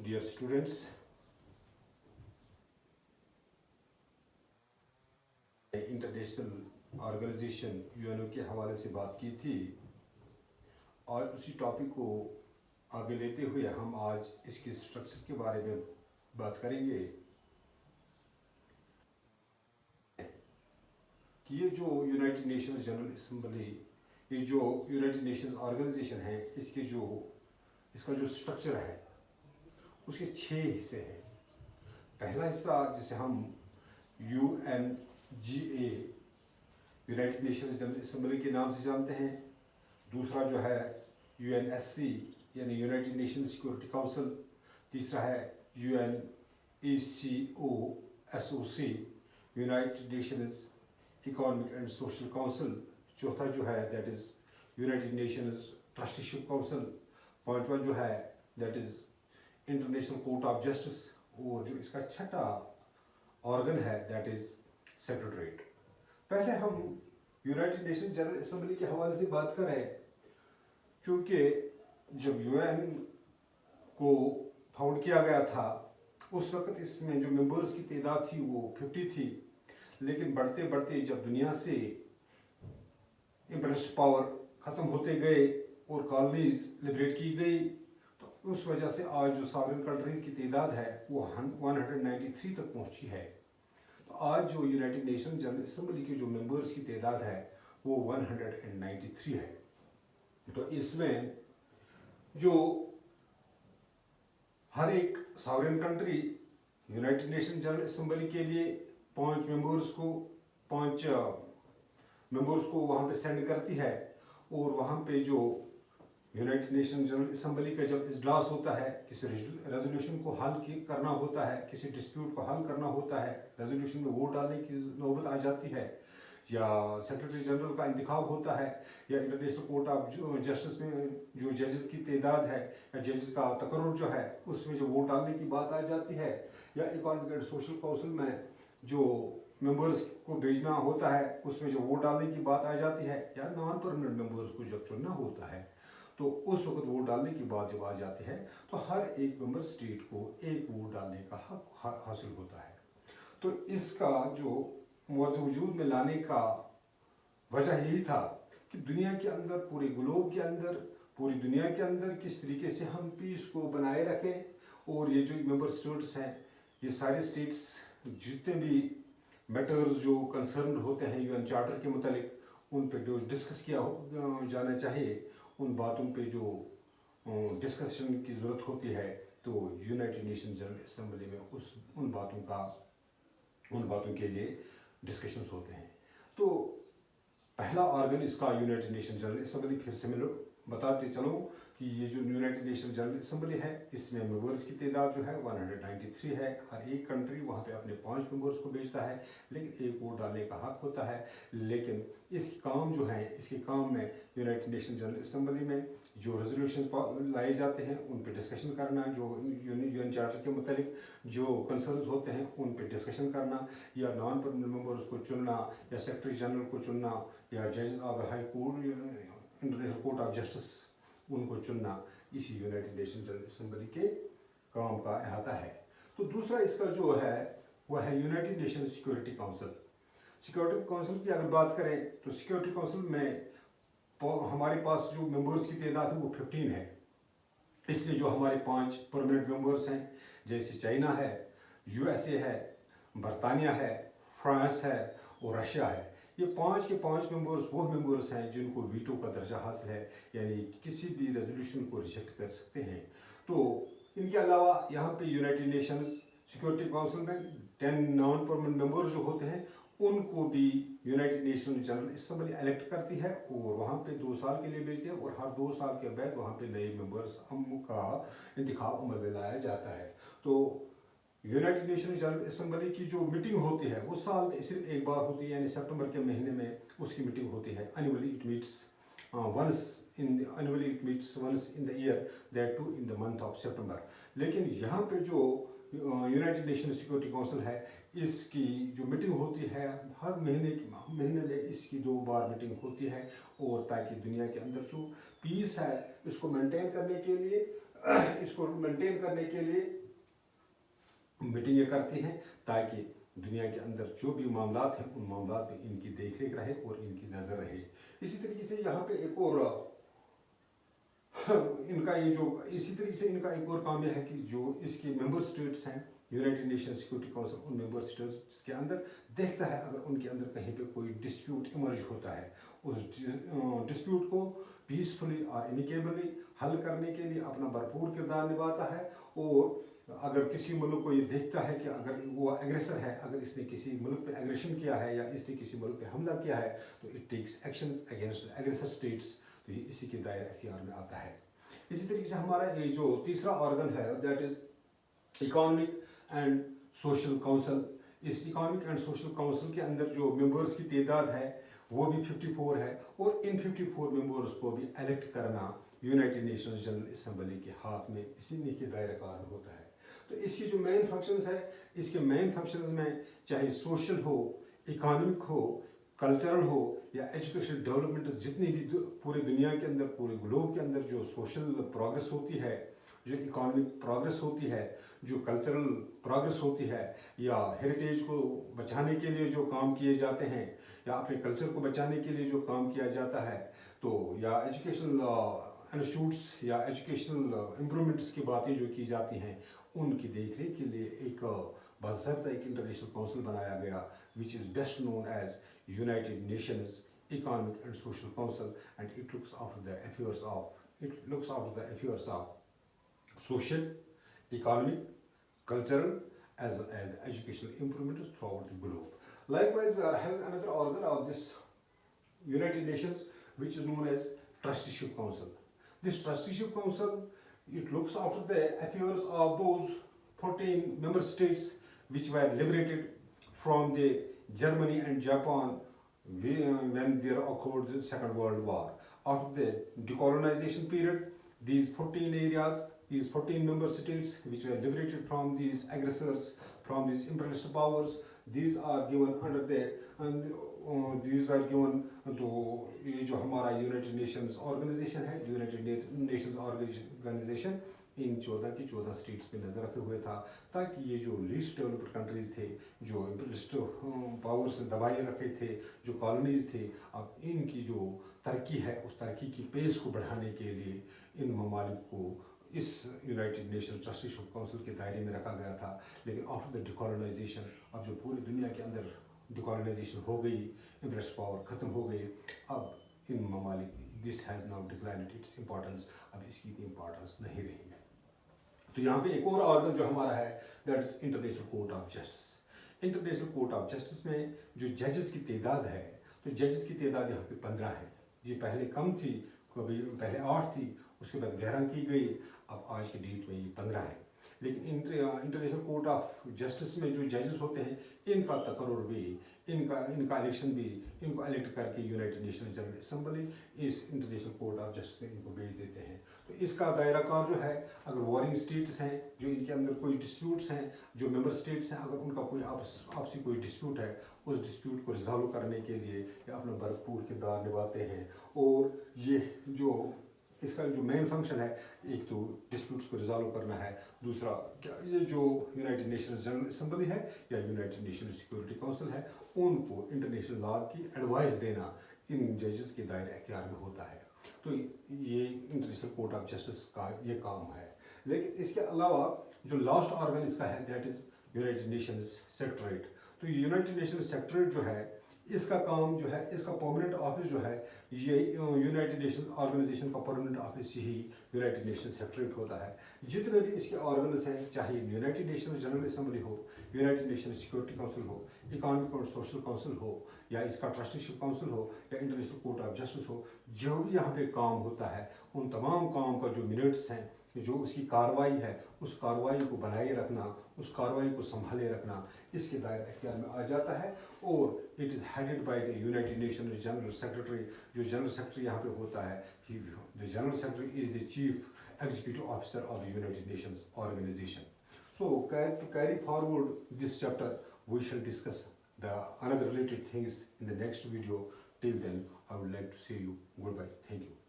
Dear students, international organisation UNO के हवाले से बात की थी और उसी टॉपिक को आगे लेते हुए हम आज इसके स्ट्रक्चर के बारे में बात करेंगे कि ये जो यूनाइटेड नेशंस जनरल असेंबली, ये जो यूनाइटेड नेशंस ऑर्गेनाइजेशन है, इसका जो स्ट्रक्चर है उसके 6 हिस्से हैं। पहला हिस्सा जिसे हम UNGA United Nations general assembly के नाम से जानते हैं, दूसरा जो है UNSC यानी यूनाइटेड नेशन सिक्योरिटी काउंसिल, तीसरा है UNECOSOC United Nations economic and social council, चौथा जो है that is United Nations trusteeship council, पांचवा जो है that is international court of justice, और जो इसका छठा ऑर्गन है दैट इज़ सेक्रेटरीट। पहले हम यूनाइटेड नेशन जनरल असेंबली के हवाले से बात करें, क्योंकि जब यूएन को फाउंड किया गया था उस वक्त इसमें जो मेंबर्स की तादाद थी वो 50 थी, लेकिन बढ़ते बढ़ते जब दुनिया से इम्पीरियलिस्ट पावर ख़त्म होते गए और कॉलोनीज लिबरेट की गई, तो उस वजह से आज जो सॉवरेन कंट्रीज की तादाद है वो 193 तक पहुंची है। तो आज जो यूनाइटेड नेशन जनरल असेंबली के जो मेंबर्स की तादाद है वो 193 है। तो इसमें जो हर एक sovereign country United Nation general assembly के लिए 5 मेंबर्स को वहाँ पे सेंड करती है, और वहाँ पे जो यूनाइटेड नेशन जनरल असेंबली का जब इजलास होता है, किसी रेजोल्यूशन को हल करना होता है, किसी डिस्प्यूट को हल करना होता है, रेजोल्यूशन में वोट डालने की नौबत आ जाती है, या सेक्रेटरी जनरल का इंतखाब होता है, या इंटरनेशनल कोर्ट ऑफ जस्टिस में जो जजेस की तादाद है या जजेस का तकर्रुर जो है उसमें जो वोट डालने की बात आ जाती है, या इकोनॉमिक एंड सोशल काउंसिल में जो मेंबर्स को भेजना होता है उसमें जो वोट डालने की बात आ जाती है, या नॉन परमानेंट मेंबर्स को जब चुनना होता है तो उस वक्त वोट डालने की बात जब आ जाती है तो हर एक मेंबर स्टेट को एक वोट डालने का हक हासिल होता है। तो इसका जो वजूद में लाने का वजह यही था कि दुनिया के अंदर, पूरे ग्लोब के अंदर, पूरी दुनिया के अंदर किस तरीके से हम पीस को बनाए रखें, और ये जो मेंबर स्टेट्स हैं, ये सारे स्टेट्स जितने भी मैटर्स जो कंसर्न होते हैं यूएन चार्टर के मुतालिक, उन पे जो डिस्कस किया जाना चाहिए, उन बातों पे जो डिस्कशन की ज़रूरत होती है, तो यूनाइटेड नेशन जनरल असेंबली में उन बातों के लिए डिस्कशंस होते हैं। तो पहला ऑर्गन इसका यूनाइटेड नेशन जनरल असेंबली, फिर से मैं बताते चलो कि ये जो यूनाइटेड नेशन जनरल असेंबली है इसमें मेंबर्स की तादाद जो है 193 है। हर एक कंट्री वहाँ पे अपने 5 मेंबर्स को भेजता है, लेकिन एक वोट डालने का हक होता है। लेकिन इसके काम जो है, इसके काम में यूनाइटेड नेशन जनरल असेंबली में जो रेजोल्यूशन लाए जाते हैं उन पे डिस्कशन करना, जो यूएन चार्टर के मुतालिक जो कंसर्न्स होते हैं उन पे डिस्कशन करना, या नॉन परमानेंट मेंबर्स को चुनना, या सेक्रेटरी जनरल को चुनना, या जजेस of high court, international court of justice उनको चुनना, इसी यूनाइटेड नेशन जनरल असेंबली के काम का अहाता है। तो दूसरा इसका जो है वह है United nation security council. Security council की अगर बात करें तो सिक्योरिटी काउंसिल में हमारे पास जो मेंबर्स की तादाद है वो 15 है। इसमें जो हमारे 5 परमानेंट मेंबर्स हैं, जैसे चाइना है, USA है, बरतानिया है, फ्रांस है और रशिया है। ये 5 के 5 मेंबर्स वो मेंबर्स हैं जिनको वीटो का दर्जा हासिल है, यानी किसी भी रेजोल्यूशन को रिजेक्ट कर सकते हैं। तो इनके अलावा यहाँ पे यूनाइटेड नेशंस सिक्योरिटी काउंसिल में 10 नॉन परमानेंट मेंबर्स जो होते हैं उनको भी United Nation general assembly elect करती है, और वहाँ पे 2 साल के लिए भेजते हैं, और हर 2 साल के बाद वहाँ पे नए मेंबर्स का इंतखाब अमल में लाया जाता है। तो यूनाइटेड नेशन जनरल असेंबली की जो मीटिंग होती है वो साल में सिर्फ एक बार होती है, यानी सितंबर के महीने में उसकी मीटिंग होती है। Annually it meets once in the year, that too in the month of September. लेकिन यहाँ पे जो यूनाइटेड नेशन सिक्योरिटी काउंसिल है, इसकी जो मीटिंग होती है हर महीने में इसकी 2 बार मीटिंग होती है, और ताकि दुनिया के अंदर जो पीस है इसको मेंटेन करने के लिए मीटिंगें करती हैं, ताकि दुनिया के अंदर जो भी मामलात हैं उन मामलात पे इनकी देखरेख रहे और इनकी नज़र रहे। इसी तरीके से यहाँ पे इसी तरीके से इनका एक और काम यह है कि जो इसके मेंबर स्टेट्स हैं यूनाइटेड नेशन सिक्योरिटी काउंसिल, उन मेंबर स्टेट्स के अंदर देखता है अगर उनके अंदर कहीं पे कोई डिस्प्यूट इमर्ज होता है, उस डिस्प्यूट को पीसफुली और एमिकेबली हल करने के लिए अपना भरपूर किरदार निभाता है। और अगर किसी मुल्क को ये देखता है कि अगर वो एग्रेसर है, अगर इसने किसी मुल्क पे एग्रेशन किया है या इसने किसी मुल्क पे हमला किया है, तो it takes actions against aggressor states, तो ये इसी के दायरे अख्तियार में आता है। इसी तरीके से हमारा ये जो तीसरा ऑर्गन है that is economic and social council. इस इकोनॉमिक एंड सोशल काउंसिल के अंदर जो मेंबर्स की तादाद है वो भी 54 है, और इन 54 मेंबर्स को भी इलेक्ट करना यूनाइटेड नेशंस जनरल असेंबली के हाथ में, इसी के दायरे कार में होता है। तो इसकी जो मेन फंक्शंस है, इसके मेन फंक्शंस में चाहे सोशल हो, इकोनॉमिक हो, कल्चरल हो या एजुकेशनल डेवलपमेंट, जितनी भी पूरे दुनिया के अंदर, पूरे ग्लोब के अंदर जो सोशल प्रोग्रेस होती है, जो इकोनॉमिक प्रोग्रेस होती है, जो कल्चरल प्रोग्रेस होती है, या हेरिटेज को बचाने के लिए जो काम किए जाते हैं, या अपने कल्चर को बचाने के लिए जो काम किया जाता है, तो या एजुकेशनल इंस्टीट्यूट्स या एजुकेशनल इम्प्रूवमेंट्स की बातें जो की जाती हैं, उनकी देखरेख के लिए एक बाज़ाब्ता एक इंटरनेशनल काउंसिल बनाया गया, which is best known as United Nations economic and social council, and it looks after the affairs of social, economic, cultural, as well as educational improvements throughout the globe. Likewise, we are having another organ of this United Nations, which is known as Trusteeship Council. This Trusteeship Council, it looks after the affairs of those 14 member states which were liberated from the Germany and Japan when there occurred the Second World War. After the decolonization period, these 14 member states which were liberated from these aggressors, from these imperialist powers, these are given under the, and these were given to ये जो हमारा United Nations organisation है, United Nations organisation इन 14 की 14 states पे नज़र रखे हुए था, ताकि ये जो लीस्ट डेवलप्ड कंट्रीज थे, जो इंपीरियलिस्ट पावर्स से दबाए रखे थे, जो कॉलोनीज थे, अब इनकी जो तरक्की है उस तरक्की की पेस को बढ़ाने के लिए इन ममालिक को इस यूनाइटेड नेशन ट्रस्टीशिप काउंसिल के दायरे में रखा गया था। लेकिन आफ्टर द डिकॉलोनाइजेशन, अब जो पूरी दुनिया के अंदर डिकॉलोनाइजेशन हो गई, इंपीरियलिस्ट पावर ख़त्म हो गई, अब इन ममालिक this has now declined its importance, अब इसकी इतनी इम्पोर्टेंस नहीं रही है। तो यहाँ पे एक और ऑर्गन जो हमारा है that is international court of justice. International court of justice में जो जजेस की तादाद है, तो जजेस की तादाद यहाँ पे 15 है। ये पहले कम थी, कभी पहले 8 थी, उसके बाद 11 की गई, अब आज की डेट में ये 15 है। लेकिन इंटरनेशनल कोर्ट ऑफ जस्टिस में जो जजेस होते हैं, इनका तकर्रुर भी, इनका इलेक्शन भी, इनको इलेक्ट करके यूनाइटेड नेशन जनरल असेंबली इस इंटरनेशनल कोर्ट ऑफ जस्टिस में इनको भेज देते हैं। तो इसका दायरा कार जो है, अगर वॉरिंग स्टेट्स हैं, जो इनके अंदर कोई डिस्प्यूट्स हैं, जो मेंबर स्टेट्स हैं, अगर उनका कोई आपसी कोई डिस्प्यूट है, उस डिस्प्यूट को रिजॉल्व करने के लिए ये अपना भरपूर किरदार निभाते हैं। और ये जो इसका जो मेन फंक्शन है, एक तो डिस्प्यूट्स को रिजॉल्व करना है, दूसरा ये जो यूनाइटेड नेशंस जनरल असेंबली है या यूनाइटेड नेशन सिक्योरिटी काउंसिल है, उनको इंटरनेशनल लॉ की एडवाइस देना इन जजेस के दायरे अख्तियार में होता है। तो ये इंटरनेशनल कोर्ट ऑफ जस्टिस का ये काम है। लेकिन इसके अलावा जो लास्ट ऑर्गन इसका है that is United Nations secretariat. तो यूनाइटेड नेशंस सेक्रेटरीट जो है, इसका काम जो है, इसका परमानेंट ऑफिस जो है, ये यूनाइटेड नेशंस ऑर्गेनाइजेशन का परमानेंट ऑफिस यही यूनाइटेड नेशंस सेक्रेटरीट होता है। जितने भी इसके ऑर्गन्स हैं, चाहे यूनाइटेड नेशंस जनरल असेंबली हो, यूनाइटेड नेशंस सिक्योरिटी काउंसिल हो, इकोनॉमिक और सोशल काउंसिल हो, या इसका ट्रस्टीशिप काउंसिल हो, या इंटरनेशनल कोर्ट ऑफ जस्टिस हो, जो भी यहाँ पे काम होता है, उन तमाम काम का जो मिनट्स हैं, जो उसकी कार्रवाई है, उस कार्रवाई को बनाए रखना, उस कार्रवाई को संभाले रखना, इसके दायरे अख्तियार में आ जाता है। और it is headed by the United Nation general secretary. जो जनरल सेक्रेटरी यहाँ पे होता है, the general secretary is the chief executive officer of the United Nations organisation. So to carry forward this chapter, we shall discuss the another related things in the next video. Till then, I would like to say you goodbye. Thank you.